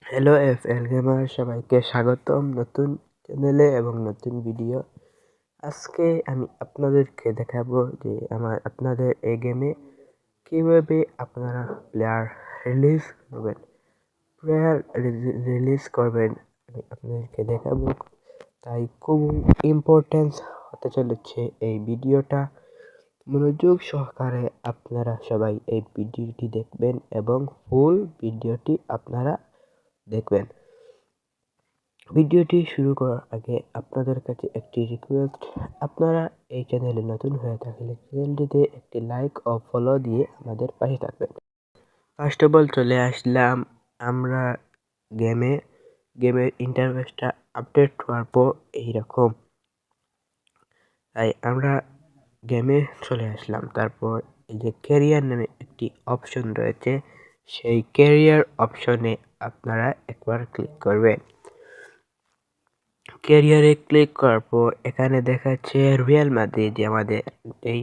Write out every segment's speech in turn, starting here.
Hello FL gamer, সবাইকে স্বাগতম নতুন চ্যানেলে এবং নতুন ভিডিও। আজকে আমি আপনাদেরকে দেখাবো যে আপনাদের এই গেমে কিভাবে আপনারা প্লেয়ার রিলিজ করবেন আমি আপনাদেরকে দেখাবো। তাই খুব ইম্পর্টেন্স হতে চলেছে এই ভিডিওটা। মনোযোগ সহকারে আপনারা সবাই এই ভিডিওটি দেখবেন এবং ফুল ভিডিওটি আপনারা দেখবেন। ভিডিওটি শুরু করার আগে আপনাদের কাছে একটি রিকোয়েস্ট, আপনারা এই চ্যানেলে নতুন হয়ে থাকলে চ্যানেলটিতে একটি লাইক ও ফলো দিয়ে আমাদের পাশে থাকবেন। ফার্স্ট অফ অল চলে আসলাম আমরা গেমের ইন্টারফেসটা আপডেট হওয়ার পর এইরকম। তাই আমরা গেমে চলে আসলাম। তারপর এই যে ক্যারিয়ার নামে একটি অপশন রয়েছে, সেই ক্যারিয়ার অপশনে আপনারা একবার ক্লিক করবেন। ক্যারিয়ারে ক্লিক করার পর এখানে দেখাচ্ছে রিয়াল মাদ্রিদ, যে আমাদের এই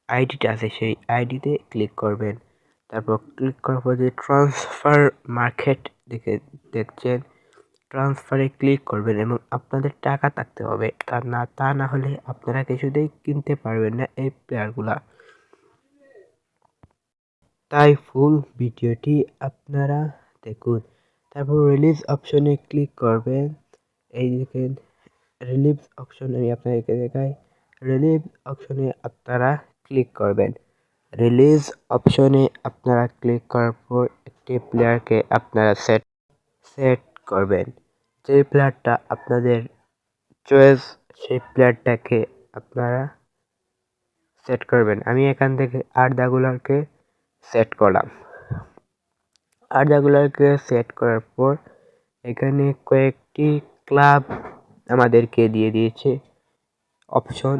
আইডিটা আছে সেই আইডিতে ক্লিক করবেন। তারপর ক্লিক করার পর যে ট্রান্সফার মার্কেট দেখছেন, ট্রান্সফারে ক্লিক করবেন এবং আপনাদের টাকা থাকতে হবে, তা না হলে আপনারা কিছুতেই কিনতে পারবেন না এই প্লেয়ারগুলা। তাই ফুল ভিডিওটি আপনারা দেখুন। তারপর রিলিজ অপশনে ক্লিক করবেন। এই দেখেন রিলিজ অপশন, আমি আপনাদেরকে দেখাই। রিলিজ অপশনে আপনারা ক্লিক করবেন। রিলিজ অপশনে আপনারা ক্লিক করার পর একটি প্লেয়ারকে আপনারা সেট করবেন। যে প্লেয়ারটা আপনাদের চয়েস, সেই প্লেয়ারটাকে আপনারা সেট করবেন। আমি এখান থেকে আর্দাগুলারকে সেট করলাম। আর্দাগুলারকে সেট করার পর এখানে কয়েকটি ক্লাব আমাদেরকে দিয়ে দিয়েছে অপশন।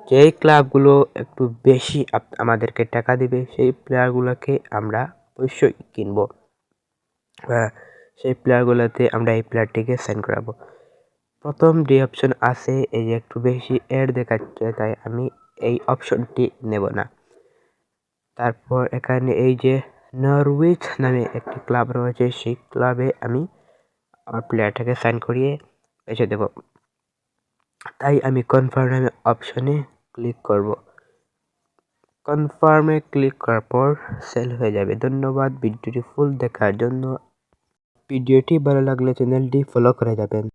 যেই ক্লাবগুলো একটু বেশি আমাদেরকে টাকা দিবে সেই প্লেয়ারগুলোকে আমরা অবশ্যই কিনবো। সেই প্লেয়ারগুলোতে আমরা এই প্লেয়ারটিকে সাইন করাবো। প্রথম যে অপশন আছে, এই যে একটু বেশি অ্যাড দেখাচ্ছে, তাই আমি এই অপশনটি নেব না। তারপর এখানে এই যে নরউইচ নামে একটি ক্লাব রয়েছে, সেই ক্লাবে আমি আমার প্লেয়ারটাকে সাইন করিয়ে এসে দেব। তাই আমি কনফার্ম নামে অপশনে ক্লিক করব। কনফার্মে ক্লিক করার পর সেল হয়ে যাবে। ধন্যবাদ ভিডিওটি ফুল দেখার জন্য। ভিডিওটি ভালো লাগলে চ্যানেলটি ফলো করে যাবেন।